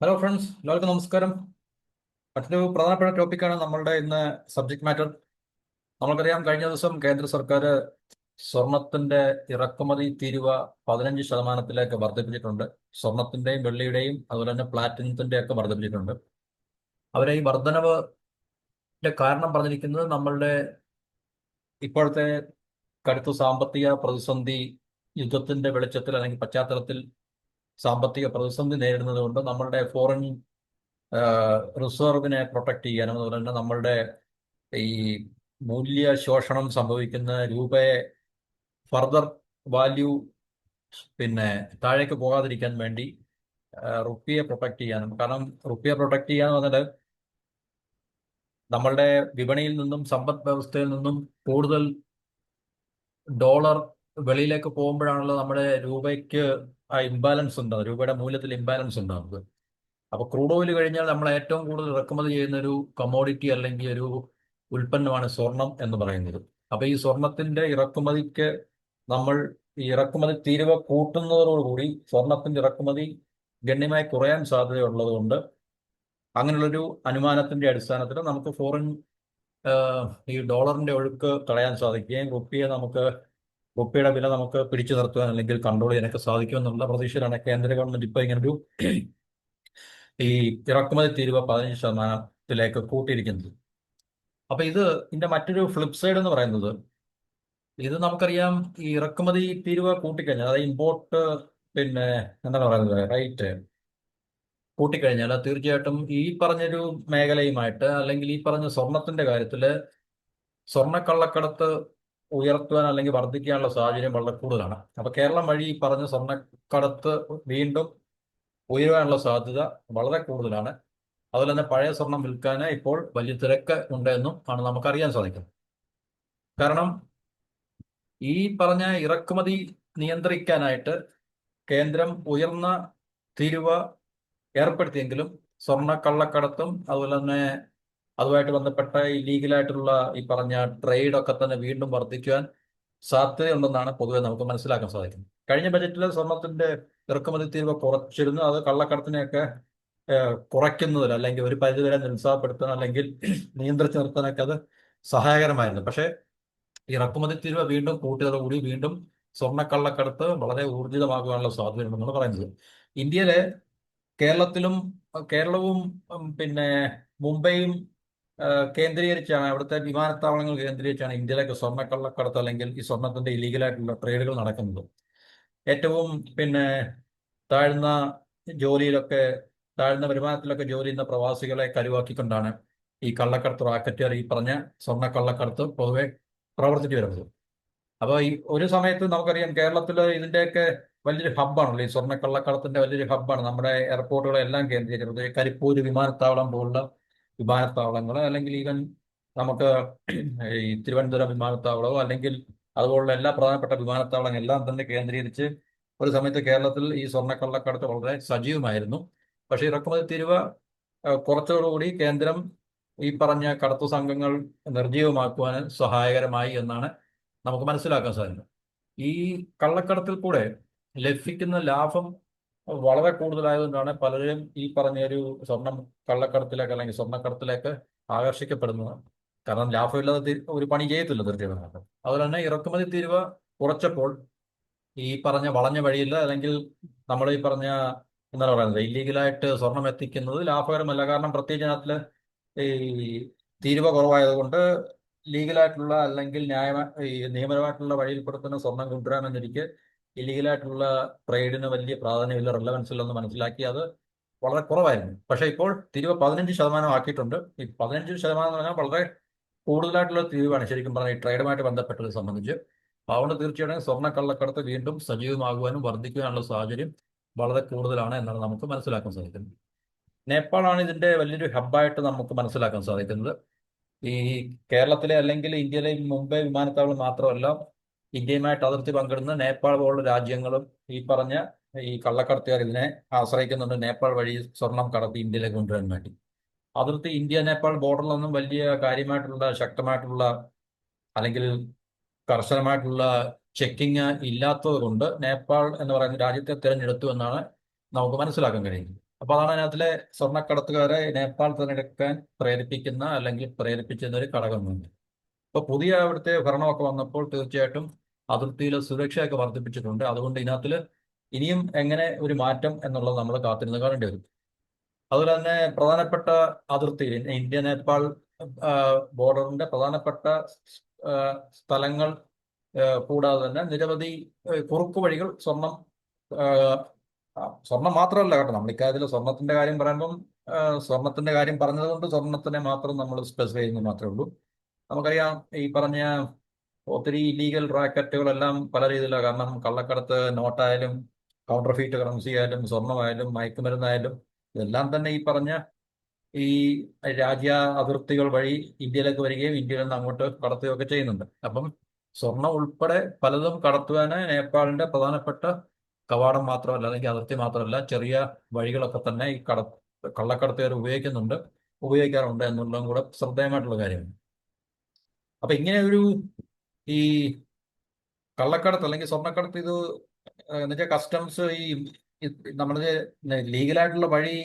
Hello friends, എല്ലാവർക്കും നമസ്കാരം. മറ്റൊരു പ്രധാനപ്പെട്ട ടോപ്പിക്കാണ് നമ്മളുടെ ഇന്ന് സബ്ജക്ട് മാറ്റർ. നമ്മൾക്കറിയാം, കഴിഞ്ഞ ദിവസം കേന്ദ്ര സർക്കാർ സ്വർണത്തിന്റെ ഇറക്കുമതി തീരുവ 15% വർദ്ധിപ്പിച്ചിട്ടുണ്ട്. സ്വർണത്തിന്റെയും വെള്ളിയുടെയും അതുപോലെ തന്നെ പ്ലാറ്റിനത്തിന്റെ ഒക്കെ വർദ്ധിപ്പിച്ചിട്ടുണ്ട്. അവരെ ഈ വർധനവിന്റെ കാരണം പറഞ്ഞിരിക്കുന്നത് നമ്മളുടെ ഇപ്പോഴത്തെ കടുത്ത സാമ്പത്തിക പ്രതിസന്ധി, യുദ്ധത്തിന്റെ വെളിച്ചത്തിൽ അല്ലെങ്കിൽ പശ്ചാത്തലത്തിൽ സാമ്പത്തിക പ്രതിസന്ധി നേരിടുന്നത് കൊണ്ട് നമ്മളുടെ ഫോറിൻ റിസർവിനെ പ്രൊട്ടക്ട് ചെയ്യാനും അതുപോലെ തന്നെ നമ്മളുടെ ഈ മൂല്യ ശോഷണം സംഭവിക്കുന്ന രൂപയെ ഫർദർ വാല്യൂ താഴേക്ക് പോകാതിരിക്കാൻ വേണ്ടി റുപ്പിയെ പ്രൊട്ടക്ട് ചെയ്യാനും. കാരണം റുപ്പിയെ പ്രൊട്ടക്ട് ചെയ്യാന്ന് പറഞ്ഞാൽ നമ്മളുടെ വിപണിയിൽ നിന്നും സമ്പദ് വ്യവസ്ഥയിൽ നിന്നും കൂടുതൽ ഡോളർ വെളിയിലേക്ക് പോകുമ്പോഴാണല്ലോ നമ്മുടെ രൂപയ്ക്ക് ആ ഇംബാലൻസ് ഉണ്ടാകുന്നത്, രൂപയുടെ മൂല്യത്തിൽ ഇംബാലൻസ് ഉണ്ടാകുന്നത്. അപ്പൊ ക്രൂഡ് ഓയിൽ കഴിഞ്ഞാൽ നമ്മൾ ഏറ്റവും കൂടുതൽ ഇറക്കുമതി ചെയ്യുന്ന ഒരു കമ്മോഡിറ്റി അല്ലെങ്കിൽ ഒരു ഉൽപ്പന്നമാണ് സ്വർണം എന്ന് പറയുന്നത്. അപ്പൊ ഈ സ്വർണത്തിന്റെ ഇറക്കുമതിക്ക് നമ്മൾ ഈ ഇറക്കുമതി തീരുവ കൂട്ടുന്നതോടുകൂടി സ്വർണത്തിന്റെ ഇറക്കുമതി ഗണ്യമായി കുറയാൻ സാധ്യതയുള്ളത് കൊണ്ട് അങ്ങനെയുള്ളൊരു അനുമാനത്തിന്റെ അടിസ്ഥാനത്തിൽ നമുക്ക് ഫോറിൻ ഈ ഡോളറിന്റെ ഒഴുക്ക് തടയാൻ സാധിക്കുകയും റുപ്പിയുടെ വില നമുക്ക് പിടിച്ചു നിർത്തുവാൻ അല്ലെങ്കിൽ കൺട്രോൾ ചെയ്യാനൊക്കെ സാധിക്കുമെന്നുള്ള പ്രതീക്ഷയിലാണ് കേന്ദ്ര ഗവൺമെന്റ് ഇപ്പൊ ഇങ്ങനൊരു ഈ ഇറക്കുമതി തീരുവ 15%-ത്തിലേക്ക് കൂട്ടിയിരിക്കുന്നത്. അപ്പൊ ഇതിന്റെ മറ്റൊരു ഫ്ലിപ്പ് സൈഡ് എന്ന് പറയുന്നത്, ഇത് നമുക്കറിയാം, ഈ ഇറക്കുമതി തീരുവ കൂട്ടിക്കഴിഞ്ഞാൽ, അതായത് ഇമ്പോർട്ട് എന്താണ് പറയുന്നത്, റേറ്റ് കൂട്ടിക്കഴിഞ്ഞാൽ തീർച്ചയായിട്ടും ഈ പറഞ്ഞൊരു മേഖലയുമായിട്ട് അല്ലെങ്കിൽ ഈ പറഞ്ഞ സ്വർണത്തിന്റെ കാര്യത്തിൽ സ്വർണ്ണക്കള്ളക്കടത്ത് ഉയർത്തുവാൻ അല്ലെങ്കിൽ വർദ്ധിക്കാനുള്ള സാഹചര്യം വളരെ കൂടുതലാണ്. അപ്പൊ കേരളം വഴി ഈ പറഞ്ഞ സ്വർണ്ണക്കടത്ത് വീണ്ടും ഉയരുവാനുള്ള സാധ്യത വളരെ കൂടുതലാണ്. അതുപോലെ തന്നെ പഴയ സ്വർണം വിൽക്കാൻ ഇപ്പോൾ വലിയ തിരക്ക് ഉണ്ടെന്നും ആണ് നമുക്കറിയാൻ സാധിക്കുന്നത്. കാരണം ഈ പറഞ്ഞ ഇറക്കുമതി നിയന്ത്രിക്കാനായിട്ട് കേന്ദ്രം ഉയർന്ന തീരുവ ഏർപ്പെടുത്തിയെങ്കിലും സ്വർണ്ണക്കള്ളക്കടത്തും അതുപോലെ തന്നെ അതുമായിട്ട് ബന്ധപ്പെട്ട ഈ ലീഗലായിട്ടുള്ള ഈ പറഞ്ഞ ട്രേഡൊക്കെ തന്നെ വീണ്ടും വർദ്ധിക്കുവാൻ സാധ്യതയുണ്ടെന്നാണ് പൊതുവെ നമുക്ക് മനസ്സിലാക്കാൻ സാധിക്കുന്നത്. കഴിഞ്ഞ ബജറ്റിൽ സ്വർണത്തിന്റെ ഇറക്കുമതി തീരുവ കുറച്ചിരുന്നു. അത് കള്ളക്കടത്തിനെയൊക്കെ കുറയ്ക്കുന്നതിൽ അല്ലെങ്കിൽ ഒരു പരിധിവരെ നിരുത്സാഹപ്പെടുത്താൻ അല്ലെങ്കിൽ നിയന്ത്രിച്ചു നിർത്താനൊക്കെ അത് സഹായകരമായിരുന്നു. പക്ഷേ ഇറക്കുമതി തീരുവ വീണ്ടും കൂട്ടിയതോടുകൂടി വീണ്ടും സ്വർണ്ണക്കള്ളക്കടത്ത് വളരെ ഊർജിതമാകാനുള്ള സാധ്യതയുണ്ടെന്നാണ് പറയുന്നത്. ഇന്ത്യയിലെ കേരളവും മുംബൈയും കേന്ദ്രീകരിച്ചാണ്, അവിടുത്തെ വിമാനത്താവളങ്ങൾ കേന്ദ്രീകരിച്ചാണ് ഇന്ത്യയിലേക്ക് സ്വർണ്ണക്കള്ളക്കടത്ത് അല്ലെങ്കിൽ ഈ സ്വർണത്തിന്റെ ഇല്ലീഗലായിട്ടുള്ള ട്രേഡുകൾ നടക്കുന്നത്. ഏറ്റവും താഴ്ന്ന ജോലിയിലൊക്കെ താഴ്ന്ന വരുമാനത്തിലൊക്കെ ജോലി ചെയ്യുന്ന പ്രവാസികളെ കരുവാക്കിക്കൊണ്ടാണ് ഈ കള്ളക്കടത്ത് റാക്കറ്റുകാർ ഈ പറഞ്ഞ സ്വർണ്ണക്കള്ളക്കടത്ത് പൊതുവെ പ്രവർത്തിച്ചു വരുന്നത്. അപ്പോൾ ഈ ഒരു സമയത്ത് നമുക്കറിയാം കേരളത്തിൽ ഇതിന്റെയൊക്കെ വലിയൊരു ഹബ്ബാണല്ലോ, ഈ സ്വർണ്ണക്കള്ളക്കടത്തിന്റെ വലിയൊരു ഹബ്ബാണ്. നമ്മുടെ എയർപോർട്ടുകളെല്ലാം കേന്ദ്രീകരിച്ചത് കരിപ്പൂര് വിമാനത്താവളം പോലുള്ള വിമാനത്താവളങ്ങൾ, അല്ലെങ്കിൽ ഈവൻ നമുക്ക് ഈ തിരുവനന്തപുരം വിമാനത്താവളമോ അല്ലെങ്കിൽ അതുപോലുള്ള എല്ലാ പ്രധാനപ്പെട്ട വിമാനത്താവളങ്ങളെല്ലാം തന്നെ കേന്ദ്രീകരിച്ച് ഒരു സമയത്ത് കേരളത്തിൽ ഈ സ്വർണ്ണക്കള്ളക്കടത്ത് വളരെ സജീവമായിരുന്നു. പക്ഷേ ഇറക്കുമതി തീരുവ കുറച്ചതോടുകൂടി കേന്ദ്രം ഈ പറഞ്ഞ കടത്തു സംഘങ്ങൾ നിർജ്ജീവമാക്കുവാൻ സഹായകരമായി എന്നാണ് നമുക്ക് മനസ്സിലാക്കാൻ സാധിക്കുന്നത്. ഈ കള്ളക്കടത്തിൽ കൂടെ ലഭിക്കുന്ന ലാഭം വളരെ കൂടുതലായതുകൊണ്ടാണ് പലരും ഈ പറഞ്ഞൊരു സ്വർണം കള്ളക്കടത്തിലേക്ക് അല്ലെങ്കിൽ സ്വർണ്ണക്കടത്തിലേക്ക് ആകർഷിക്കപ്പെടുന്നത്. കാരണം ലാഭമില്ലാതെ ഒരു പണി ചെയ്യത്തില്ല തീർച്ചയായിട്ടും. അതുപോലെ തന്നെ ഇറക്കുമതി തീരുവ കുറച്ചപ്പോൾ ഈ പറഞ്ഞ വളഞ്ഞ വഴിയില്ല, അല്ലെങ്കിൽ നമ്മൾ ഈ പറഞ്ഞ എന്താണ് പറയുന്നത്, ഇല്ലീഗലായിട്ട് സ്വർണം എത്തിക്കുന്നത് ലാഭകരമല്ല. കാരണം പ്രത്യേകിച്ച് അതിനകത്തില് ഈ തീരുവ കുറവായതുകൊണ്ട് ലീഗലായിട്ടുള്ള അല്ലെങ്കിൽ ഈ നിയമപരമായിട്ടുള്ള വഴിയിൽപ്പെടുത്തുന്ന സ്വർണം കൊണ്ടുവരാമെന്നിരിക്കെ ഇല്ലീഗലായിട്ടുള്ള ട്രേഡിന് വലിയ പ്രാധാന്യമില്ല, റെലവൻസ് ഇല്ലെന്ന് മനസ്സിലാക്കി അത് വളരെ കുറവായിരുന്നു. പക്ഷേ ഇപ്പോൾ തീരുവ 15% ആക്കിയിട്ടുണ്ട്. ഈ 15% എന്ന് പറഞ്ഞാൽ വളരെ കൂടുതലായിട്ടുള്ള തീരുവയാണ് ശരിക്കും പറഞ്ഞാൽ ഈ ട്രേഡുമായിട്ട് ബന്ധപ്പെട്ടത് സംബന്ധിച്ച്. അതുകൊണ്ട് തീർച്ചയായിട്ടും സ്വർണ്ണക്കള്ളക്കടത്ത് വീണ്ടും സജീവമാകുവാനും വർദ്ധിക്കുവാനുള്ള സാഹചര്യം വളരെ കൂടുതലാണ് എന്നാണ് നമുക്ക് മനസ്സിലാക്കാൻ സാധിക്കുന്നത്. നേപ്പാളാണ് ഇതിന്റെ വലിയൊരു ഹബ്ബായിട്ട് നമുക്ക് മനസ്സിലാക്കാൻ സാധിക്കുന്നത്. ഈ കേരളത്തിലെ അല്ലെങ്കിൽ ഇന്ത്യയിലെ മുംബൈ വിമാനത്താവളം മാത്രമല്ല, ഇന്ത്യയുമായിട്ട് അതിർത്തി പങ്കിടുന്ന നേപ്പാൾ പോലുള്ള രാജ്യങ്ങളും ഈ പറഞ്ഞ ഈ കള്ളക്കടത്തുകാർ ഇതിനെ ആശ്രയിക്കുന്നുണ്ട്, നേപ്പാൾ വഴി സ്വർണം കടത്തി ഇന്ത്യയിലേക്ക് കൊണ്ടുവരാൻ വേണ്ടി. അതിർത്തി ഇന്ത്യ നേപ്പാൾ ബോർഡറിലൊന്നും വലിയ കാര്യമായിട്ടുള്ള ശക്തമായിട്ടുള്ള അല്ലെങ്കിൽ കർശനമായിട്ടുള്ള ചെക്കിങ് ഇല്ലാത്തത് കൊണ്ട് നേപ്പാൾ എന്ന് പറയുന്ന രാജ്യത്തെ തിരഞ്ഞെടുത്തു എന്നാണ് നമുക്ക് മനസ്സിലാക്കാൻ കഴിയുന്നത്. അപ്പൊ അതാണ് അതിനകത്തിലെ സ്വർണ്ണക്കടത്തുകാരെ നേപ്പാൾ തിരഞ്ഞെടുക്കാൻ പ്രേരിപ്പിക്കുന്ന അല്ലെങ്കിൽ പ്രേരിപ്പിച്ചിരുന്ന ഒരു ഘടകമുണ്ട്. ഇപ്പൊ പുതിയ അവിടുത്തെ ഭരണമൊക്കെ വന്നപ്പോൾ തീർച്ചയായിട്ടും അതിർത്തിയിലെ സുരക്ഷയൊക്കെ വർദ്ധിപ്പിച്ചിട്ടുണ്ട്. അതുകൊണ്ട് ഇതിനകത്തിൽ ഇനിയും എങ്ങനെ ഒരു മാറ്റം എന്നുള്ളത് നമ്മൾ കാത്തിരുന്ന് കാണേണ്ടി വരും. അതുപോലെ തന്നെ പ്രധാനപ്പെട്ട അതിർത്തി ഇന്ത്യ നേപ്പാൾ ബോർഡറിന്റെ പ്രധാനപ്പെട്ട ആ, സ്ഥലങ്ങൾ കൂടാതെ തന്നെ നിരവധി കുറുക്കു വഴികൾ ആ, സ്വർണം മാത്രമല്ല കേട്ടോ, നമ്മൾ ഇക്കാര്യത്തിൽ സ്വർണത്തിന്റെ കാര്യം പറയുമ്പം സ്വർണത്തിന്റെ കാര്യം പറഞ്ഞതുകൊണ്ട് സ്വർണത്തിനെ മാത്രം നമ്മൾ സ്പെസിഫൈ ചെയ്യുന്നത് മാത്രമേ ഉള്ളൂ. നമുക്കറിയാം ഈ പറഞ്ഞ ഒത്തിരി ഇല്ലീഗൽ റാക്കറ്റുകളെല്ലാം പല രീതിയിലാണ്. കാരണം കള്ളക്കടത്ത്, നോട്ടായാലും കൗണ്ടർഫീറ്റ് കറൻസി ആയാലും സ്വർണമായാലും മയക്കുമരുന്നായാലും ഇതെല്ലാം തന്നെ ഈ പറഞ്ഞ ഈ രാജ്യ അതിർത്തികൾ വഴി ഇന്ത്യയിലേക്ക് വരികയും ഇന്ത്യയിൽ നിന്ന് അങ്ങോട്ട് കടത്തുകയൊക്കെ ചെയ്യുന്നുണ്ട്. അപ്പം സ്വർണം ഉൾപ്പെടെ പലതും കടത്തുവാന് നേപ്പാളിന്റെ പ്രധാനപ്പെട്ട കവാടം മാത്രമല്ല, അല്ലെങ്കിൽ അതിർത്തി മാത്രമല്ല, ചെറിയ വഴികളൊക്കെ തന്നെ ഈ കള്ളക്കടത്തുകാർ ഉപയോഗിക്കാറുണ്ട് എന്നുള്ളതും കൂടെ ശ്രദ്ധേയമായിട്ടുള്ള കാര്യമാണ്. അപ്പൊ ഇങ്ങനെ ഒരു ഈ കള്ളക്കടത്ത് അല്ലെങ്കിൽ സ്വർണ്ണക്കടത്ത് ഇത് എന്നുവെച്ചാൽ കസ്റ്റംസ് നമ്മുടെ ലീഗലായിട്ടുള്ള വഴി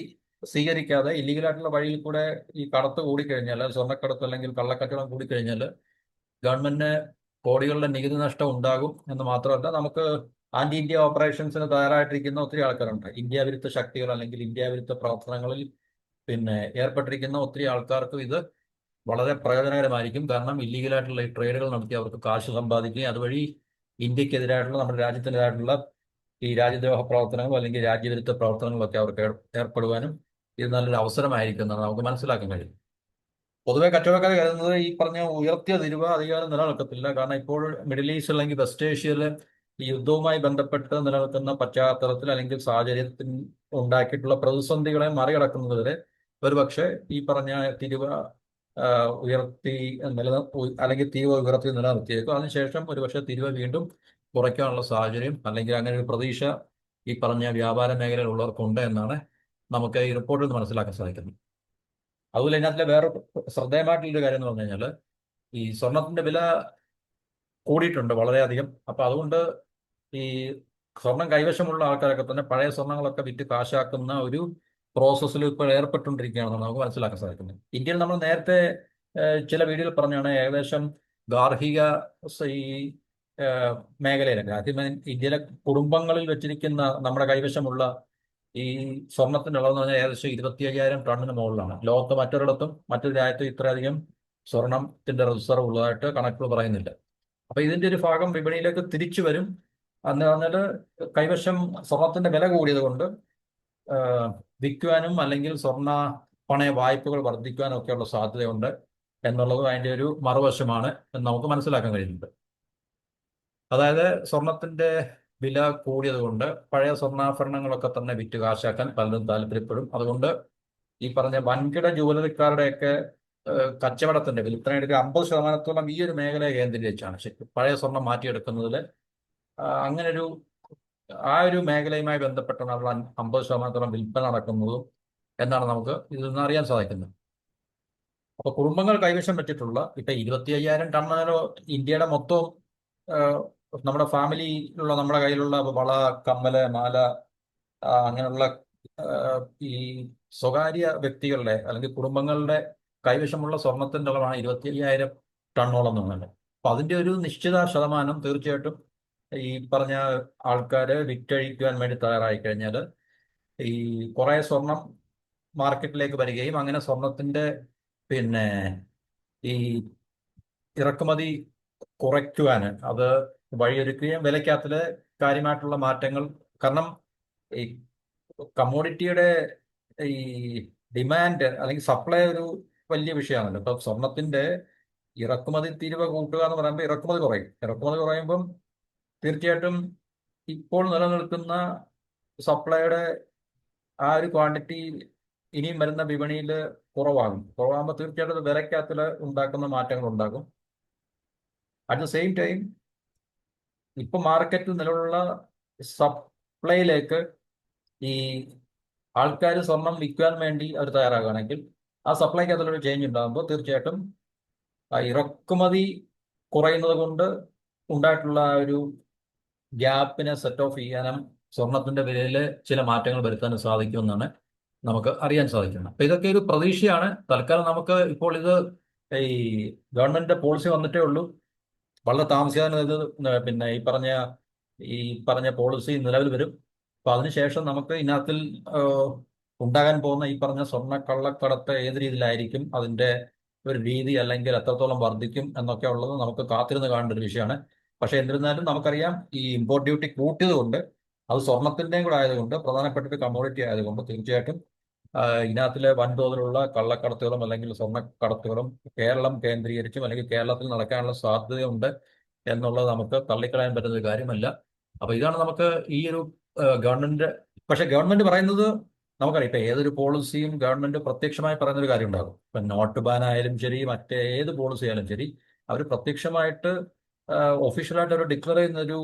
സ്വീകരിക്കാതെ ഇല്ലീഗലായിട്ടുള്ള വഴിയിൽ കൂടെ ഈ കടത്ത് കൂടിക്കഴിഞ്ഞാൽ, സ്വർണ്ണക്കടത്ത് അല്ലെങ്കിൽ കള്ളക്കച്ചവടം കൂടിക്കഴിഞ്ഞാൽ ഗവൺമെന്റിന് കോടികളുടെ നികുതി നഷ്ടം ഉണ്ടാകും എന്ന് മാത്രമല്ല, നമുക്ക് ആന്റി ഇന്ത്യ ഓപ്പറേഷൻസിന് തയ്യാറായിട്ടിരിക്കുന്ന ഒത്തിരി ആൾക്കാരുണ്ട്. ഇന്ത്യ വിരുദ്ധ ശക്തികൾ അല്ലെങ്കിൽ ഇന്ത്യ വിരുദ്ധ പ്രവർത്തനങ്ങളിൽ ഏർപ്പെട്ടിരിക്കുന്ന ഒത്തിരി ആൾക്കാർക്ക് ഇത് വളരെ പ്രയോജനകരമായിരിക്കും. കാരണം ഇല്ലീഗലായിട്ടുള്ള ഈ ട്രേഡുകൾ നടത്തി അവർക്ക് കാശ് സമ്പാദിക്കുകയും അതുവഴി ഇന്ത്യക്കെതിരായിട്ടുള്ള, നമ്മുടെ രാജ്യത്തിനെതിരായിട്ടുള്ള ഈ രാജ്യദ്രോഹ പ്രവർത്തനങ്ങളും അല്ലെങ്കിൽ രാജ്യവിരുദ്ധ പ്രവർത്തനങ്ങളൊക്കെ അവർക്ക് ഏർപ്പെടുവാനും ഇത് നല്ലൊരു അവസരമായിരിക്കും എന്നാണ് നമുക്ക് മനസ്സിലാക്കാൻ കഴിയും. പൊതുവെ കച്ചവടക്കാർ കരുതുന്നത് ഈ പറഞ്ഞ ഉയർത്തിയ തിരിവ് അധികാരം നിലനിൽക്കത്തില്ല. കാരണം ഇപ്പോൾ മിഡിൽ ഈസ്റ്റ് അല്ലെങ്കിൽ വെസ്റ്റ് ഏഷ്യയിൽ ഈ യുദ്ധവുമായി ബന്ധപ്പെട്ട് നിലനിൽക്കുന്ന പശ്ചാത്തലത്തിൽ അല്ലെങ്കിൽ സാഹചര്യത്തിൽ ഉണ്ടാക്കിയിട്ടുള്ള പ്രതിസന്ധികളെ മറികടക്കുന്നതുവരെ ഒരുപക്ഷെ ഈ പറഞ്ഞ തിരിവ് ഉയർത്തി അല്ലെങ്കിൽ തിരിവ് ഉയർത്തി നിലനിർത്തിയേക്കും. അതിനുശേഷം ഒരുപക്ഷെ തിരിവ് വീണ്ടും കുറയ്ക്കാനുള്ള സാഹചര്യം അല്ലെങ്കിൽ അങ്ങനെ ഒരു പ്രതീക്ഷ ഈ പറഞ്ഞ വ്യാപാര മേഖലയിലുള്ളവർക്കുണ്ട് എന്നാണ് നമുക്ക് ഈ റിപ്പോർട്ടിൽ നിന്ന് മനസ്സിലാക്കാൻ സാധിക്കുന്നത്. അതുപോലെ ഇതിനകത്തിലെ വേറെ ശ്രദ്ധേയമായിട്ടുള്ളൊരു കാര്യം എന്ന് പറഞ്ഞു കഴിഞ്ഞാൽ ഈ സ്വർണത്തിന്റെ വില കൂടിയിട്ടുണ്ട് വളരെയധികം. അപ്പൊ അതുകൊണ്ട് ഈ സ്വർണം കൈവശമുള്ള ആൾക്കാരൊക്കെ തന്നെ പഴയ സ്വർണ്ണങ്ങളൊക്കെ വിറ്റ് കാശാക്കുന്ന ഒരു പ്രോസസ്സിൽ ഇപ്പോൾ ഏർപ്പെട്ടുകൊണ്ടിരിക്കുകയാണെന്നാണ് നമുക്ക് മനസ്സിലാക്കാൻ സാധിക്കുന്നത്. ഇന്ത്യയിൽ നമ്മൾ നേരത്തെ ചില വീഡിയോയിൽ പറഞ്ഞാണ് ഏകദേശം ഗാർഹിക ഈ മേഖലയിലൊക്കെ ആദ്യം ഇന്ത്യയിലെ കുടുംബങ്ങളിൽ വെച്ചിരിക്കുന്ന നമ്മുടെ കൈവശമുള്ള ഈ സ്വർണത്തിന്റെ അളവ് എന്ന് പറഞ്ഞാൽ ഏകദേശം 25,000 ടണ്ണിന് മുകളിലാണ്. ലോകത്ത് മറ്റൊരു രാജ്യത്തും ഇത്രയധികം സ്വർണത്തിന്റെ റിസർവ് ഉള്ളതായിട്ട് കണക്കുകൾ പറയുന്നില്ല. അപ്പൊ ഇതിന്റെ ഒരു ഭാഗം വിപണിയിലേക്ക് തിരിച്ചു വരും. എന്ന് പറഞ്ഞാല് കൈവശം സ്വർണത്തിന്റെ വില കൂടിയത് കൊണ്ട് വിൽക്കുവാനും അല്ലെങ്കിൽ സ്വർണ്ണ പണയ വായ്പകൾ വർദ്ധിക്കുവാനും ഒക്കെയുള്ള സാധ്യതയുണ്ട് എന്നുള്ളത് അതിന്റെ ഒരു മറുവശമാണ് എന്ന് നമുക്ക് മനസ്സിലാക്കാൻ കഴിയുന്നുണ്ട്. അതായത് സ്വർണത്തിന്റെ വില കൂടിയത് കൊണ്ട് പഴയ സ്വർണ്ണാഭരണങ്ങളൊക്കെ തന്നെ വിറ്റ് കാശാക്കാൻ പലരും താല്പര്യപ്പെടും. അതുകൊണ്ട് ഈ പറഞ്ഞ വൻകിട ജുവലറിക്കാരുടെയൊക്കെ കച്ചവടത്തിന്റെ വിൽപ്പനയുടെ 50% ഈ ഒരു മേഖലയെ കേന്ദ്രീകരിച്ചാണ്. പഴയ സ്വർണം മാറ്റിയെടുക്കുന്നതിൽ അങ്ങനെ ആ ഒരു മേഖലയുമായി ബന്ധപ്പെട്ടാണ് അവിടെ 50% വിൽപ്പന നടക്കുന്നതും എന്നാണ് നമുക്ക് ഇതിൽ നിന്ന് അറിയാൻ സാധിക്കുന്നത്. അപ്പൊ കുടുംബങ്ങൾ കൈവശം വെച്ചിട്ടുള്ള ഇപ്പൊ 25,000 ടണ്ണോ ഇന്ത്യയുടെ മൊത്തം നമ്മുടെ ഫാമിലിയിലുള്ള നമ്മുടെ കയ്യിലുള്ള വള, കമ്മല്, മാല അങ്ങനെയുള്ള ഈ സ്വകാര്യ വ്യക്തികളുടെ അല്ലെങ്കിൽ കുടുംബങ്ങളുടെ കൈവശമുള്ള സ്വർണത്തിന്റെ അളവാണ് 25,000 ടണ്ണോളം എന്നുള്ളത്. അപ്പൊ അതിന്റെ ഒരു നിശ്ചിത ശതമാനം തീർച്ചയായിട്ടും ഈ പറഞ്ഞ ആൾക്കാര് വിറ്റഴിക്കുവാൻ വേണ്ടി തയ്യാറായി കഴിഞ്ഞാൽ ഈ കുറെ സ്വർണം മാർക്കറ്റിലേക്ക് വരികയും അങ്ങനെ സ്വർണത്തിന്റെ ഈ ഇറക്കുമതി കുറയ്ക്കുവാന് അത് വഴിയൊരുക്കുകയും വിലക്കകത്തില് കാര്യമായിട്ടുള്ള മാറ്റങ്ങൾ, കാരണം ഈ കമ്മോഡിറ്റിയുടെ ഈ ഡിമാൻഡ് അല്ലെങ്കിൽ സപ്ലൈ ഒരു വലിയ വിഷയമാണല്ലോ. ഇപ്പൊ സ്വർണത്തിന്റെ ഇറക്കുമതി തീരുവ കൂട്ടുക എന്ന് പറയുമ്പോൾ ഇറക്കുമതി കുറയുമ്പം തീർച്ചയായിട്ടും ഇപ്പോൾ നിലനിൽക്കുന്ന സപ്ലൈയുടെ ആ ഒരു ക്വാണ്ടിറ്റി ഇനിയും വരുന്ന വിപണിയിൽ കുറവാകുമ്പോൾ തീർച്ചയായിട്ടും വിലക്കകത്തിൽ ഉണ്ടാക്കുന്ന മാറ്റങ്ങൾ ഉണ്ടാകും. അറ്റ് ദ സെയിം ടൈം ഇപ്പൊ മാർക്കറ്റിൽ നിലവിലുള്ള സപ്ലൈയിലേക്ക് ഈ ആൾക്കാർ സ്വർണം വിൽക്കാൻ വേണ്ടി അവർ തയ്യാറാകുകയാണെങ്കിൽ ആ സപ്ലൈക്ക് അതിലൊരു ചേഞ്ച് ഉണ്ടാകുമ്പോൾ തീർച്ചയായിട്ടും ആ ഇറക്കുമതി കുറയുന്നത് കൊണ്ട് ഉണ്ടായിട്ടുള്ള ഒരു ഗ്യാപ്പിനെ സെറ്റ് ഓഫ് ചെയ്യാനും സ്വർണത്തിന്റെ വിലയിൽ ചില മാറ്റങ്ങൾ വരുത്താനും സാധിക്കുമെന്നാണ് നമുക്ക് അറിയാൻ സാധിക്കുന്നത്. അപ്പൊ ഇതൊക്കെ ഒരു പ്രതീക്ഷയാണ്. തൽക്കാലം നമുക്ക് ഇപ്പോൾ ഇത് ഈ ഗവൺമെന്റിന്റെ പോളിസി വന്നിട്ടേ ഉള്ളൂ. വളരെ താമസിയാതെ ഇത് പിന്നെ ഈ പറഞ്ഞ പോളിസി നിലവിൽ വരും. അപ്പൊ അതിനുശേഷം നമുക്ക് ഇതിനകത്തിൽ ഉണ്ടാകാൻ പോകുന്ന ഈ പറഞ്ഞ സ്വർണ്ണ കള്ളക്കടത്ത് ഏത് രീതിയിലായിരിക്കും, അതിന്റെ ഒരു രീതി അല്ലെങ്കിൽ എത്രത്തോളം വർദ്ധിക്കും എന്നൊക്കെ ഉള്ളത് നമുക്ക് കാത്തിരുന്ന് കാണേണ്ട ഒരു വിഷയമാണ്. പക്ഷെ എന്നിരുന്നാലും നമുക്കറിയാം, ഈ ഇമ്പോർട്ട് ഡ്യൂട്ടി കൂട്ടിയത് കൊണ്ട്, അത് സ്വർണത്തിന്റെയും കൂടെ ആയതുകൊണ്ട്, പ്രധാനപ്പെട്ട ഒരു കമ്മോഡിറ്റി ആയതുകൊണ്ട്, തീർച്ചയായിട്ടും ഇതിനകത്തിലെ വൻതോതിലുള്ള കള്ളക്കടത്തുകളും അല്ലെങ്കിൽ സ്വർണ്ണക്കടത്തുകളും കേരളം കേന്ദ്രീകരിച്ചും അല്ലെങ്കിൽ കേരളത്തിൽ നടക്കാനുള്ള സാധ്യതയുണ്ട് എന്നുള്ളത് നമുക്ക് തള്ളിക്കളയാൻ പറ്റുന്ന ഒരു കാര്യമല്ല. അപ്പൊ ഇതാണ് നമുക്ക് ഈ ഒരു ഗവൺമെന്റ്. പക്ഷെ ഗവൺമെന്റ് പറയുന്നത് നമുക്കറിയാം, ഇപ്പൊ ഏതൊരു പോളിസിയും ഗവൺമെന്റ് പ്രത്യക്ഷമായി പറയുന്ന ഒരു കാര്യം ഉണ്ടാകും. ഇപ്പൊ നോട്ട് ബാൻ ആയാലും ശരി, മറ്റേത് പോളിസി ആയാലും ശരി, അവർ പ്രത്യക്ഷമായിട്ട് ഒഫീഷ്യലായിട്ട് അവർ ഡിക്ലെയർ ചെയ്യുന്ന ഒരു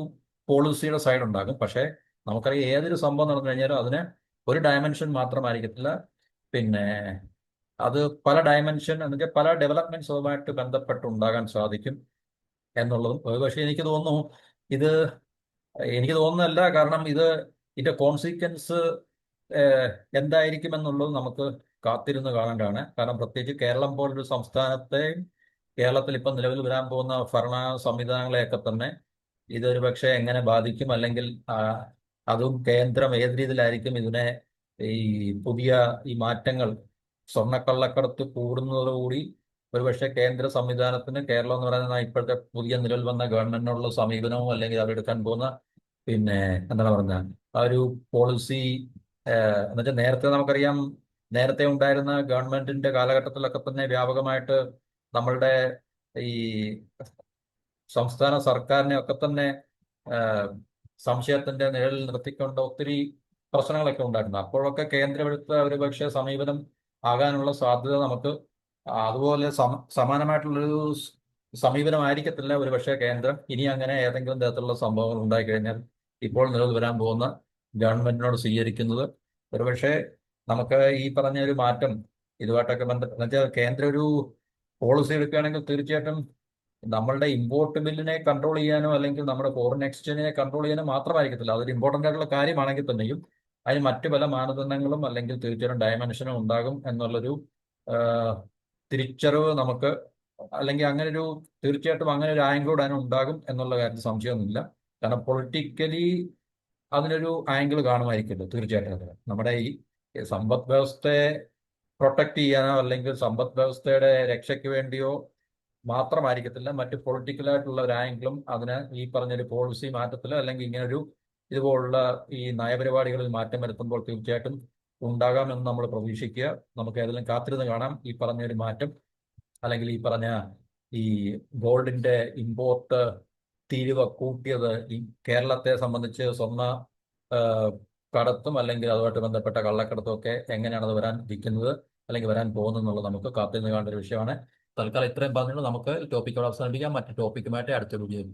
പോളിസിയുടെ സൈഡ് ഉണ്ടാകും. പക്ഷേ നമുക്കറിയാം, ഏതൊരു സംഭവം നടന്നു കഴിഞ്ഞാലും അതിന് ഒരു ഡയമെൻഷൻ മാത്രമായിരിക്കത്തില്ല. പിന്നെ അത് പല ഡയമെൻഷൻ എന്നുവെച്ചാൽ പല ഡെവലപ്മെന്റ്സുമായിട്ട് ബന്ധപ്പെട്ട് ഉണ്ടാകാൻ സാധിക്കും എന്നുള്ളതും. പക്ഷേ ഇത് എനിക്ക് തോന്നുന്നതല്ല. കാരണം ഇതിന്റെ കോൺസിക്വൻസ് എന്തായിരിക്കും എന്നുള്ളത് നമുക്ക് കാത്തിരുന്ന് കാണേണ്ടതാണ്. കാരണം പ്രത്യേകിച്ച് കേരളം പോലൊരു സംസ്ഥാനത്തെ, കേരളത്തിൽ ഇപ്പം നിലവിൽ വരാൻ പോകുന്ന ഭരണ സംവിധാനങ്ങളെയൊക്കെ തന്നെ ഇതൊരു പക്ഷേ എങ്ങനെ ബാധിക്കും, അല്ലെങ്കിൽ അതും കേന്ദ്രം ഏത് രീതിയിലായിരിക്കും ഇതിനെ ഈ പുതിയ ഈ മാറ്റങ്ങൾ, സ്വർണ്ണക്കള്ളക്കടത്ത് കൂടുന്നതോടുകൂടി ഒരുപക്ഷെ കേന്ദ്ര സംവിധാനത്തിന്, കേരളം എന്ന് പറയുന്ന ഇപ്പോഴത്തെ പുതിയ നിലവിൽ വന്ന ഗവൺമെന്റിനുള്ള സമീപനവും അല്ലെങ്കിൽ അവരെടുക്കാൻ പോകുന്ന പിന്നെ എന്താണ് പറഞ്ഞ ആ ഒരു പോളിസി എന്നുവെച്ചാൽ, നേരത്തെ നമുക്കറിയാം, നേരത്തെ ഉണ്ടായിരുന്ന ഗവൺമെന്റിന്റെ കാലഘട്ടത്തിലൊക്കെ തന്നെ വ്യാപകമായിട്ട് നമ്മളുടെ ഈ സംസ്ഥാന സർക്കാരിനെ ഒക്കെ തന്നെ സംശയത്തിന്റെ നിഴലിൽ നിർത്തിക്കൊണ്ട് ഒത്തിരി പ്രശ്നങ്ങളൊക്കെ ഉണ്ടായിരുന്നു. അപ്പോഴൊക്കെ കേന്ദ്രമെടുത്ത ഒരു പക്ഷേ സമീപനം ആകാനുള്ള സാധ്യത നമുക്ക്, അതുപോലെ സമാനമായിട്ടുള്ളൊരു സമീപനമായിരിക്കത്തില്ല ഒരു പക്ഷേ കേന്ദ്രം ഇനി അങ്ങനെ ഏതെങ്കിലും തരത്തിലുള്ള സംഭവങ്ങൾ ഉണ്ടായിക്കഴിഞ്ഞാൽ ഇപ്പോൾ നിലവിൽ വരാൻ പോകുന്ന ഗവൺമെന്റിനോട് സ്വീകരിക്കുന്നത്. ഒരുപക്ഷെ നമുക്ക് ഈ പറഞ്ഞ ഒരു മാറ്റം ഇതുമായിട്ടൊക്കെ ബന്ധപ്പെട്ട്, എന്നുവെച്ചാൽ കേന്ദ്രം ഒരു പോളിസി എടുക്കുകയാണെങ്കിൽ തീർച്ചയായിട്ടും നമ്മളുടെ ഇമ്പോർട്ട് ബില്ലിനെ കൺട്രോൾ ചെയ്യാനോ അല്ലെങ്കിൽ നമ്മുടെ ഫോറിൻ എക്സ്ചേഞ്ചിനെ കൺട്രോൾ ചെയ്യാനോ മാത്രമായിരിക്കത്തില്ല. അതൊരു ഇമ്പോർട്ടൻ്റ് ആയിട്ടുള്ള കാര്യമാണെങ്കിൽ തന്നെയും അതിന് മറ്റു പല മാനദണ്ഡങ്ങളും അല്ലെങ്കിൽ തീർച്ചയായിട്ടും ഡയമെൻഷനും ഉണ്ടാകും എന്നുള്ളൊരു തിരിച്ചറിവ് നമുക്ക്, അല്ലെങ്കിൽ തീർച്ചയായിട്ടും അങ്ങനെ ഒരു ആംഗിൾ അതിന് ഉണ്ടാകും എന്നുള്ള കാര്യത്തിൽ സംശയമൊന്നുമില്ല. കാരണം പൊളിറ്റിക്കലി അതിനൊരു ആംഗിൾ കാണുമായിരിക്കുമല്ലോ തീർച്ചയായിട്ടും. അതിന് നമ്മുടെ ഈ സമ്പദ് വ്യവസ്ഥയെ പ്രൊട്ടക്ട് ചെയ്യാനോ അല്ലെങ്കിൽ സമ്പദ് വ്യവസ്ഥയുടെ രക്ഷയ്ക്ക് വേണ്ടിയോ മാത്രമായിരിക്കത്തില്ല, മറ്റ് പൊളിറ്റിക്കലായിട്ടുള്ള ഒരു ആംഗിളും അതിന് ഈ പറഞ്ഞൊരു പോളിസി മാറ്റത്തിൽ അല്ലെങ്കിൽ ഇങ്ങനൊരു ഇതുപോലുള്ള ഈ നയപരിപാടികളിൽ മാറ്റം വരുത്തുമ്പോൾ തീർച്ചയായിട്ടും ഉണ്ടാകാമെന്ന് നമ്മൾ പ്രതീക്ഷിക്കുക. നമുക്ക് ഏതെങ്കിലും കാത്തിരുന്ന് കാണാം ഈ പറഞ്ഞൊരു മാറ്റം. അല്ലെങ്കിൽ ഈ പറഞ്ഞ ഈ ഗോൾഡിന്റെ ഇമ്പോർട്ട് തീരുവ കൂട്ടിയത് ഈ കേരളത്തെ സംബന്ധിച്ച് സ്വർണ്ണ കടത്തും അല്ലെങ്കിൽ അതുമായിട്ട് ബന്ധപ്പെട്ട കള്ളക്കടത്തും ഒക്കെ എങ്ങനെയാണ് അത് വരാൻ ഇരിക്കുന്നത് അല്ലെങ്കിൽ വരാൻ പോകുന്നത് എന്നുള്ളത് നമുക്ക് കാത്തിരുന്ന് കാണേണ്ട ഒരു വിഷയമാണ്. തൽക്കാലം ഇത്രയും പറഞ്ഞുകൊണ്ട് നമുക്ക് ടോപ്പിക്കോട് അവസാനിപ്പിക്കാം. മറ്റു ടോപ്പിക്കുമായിട്ട് അടുത്ത വീഡിയോയിൽ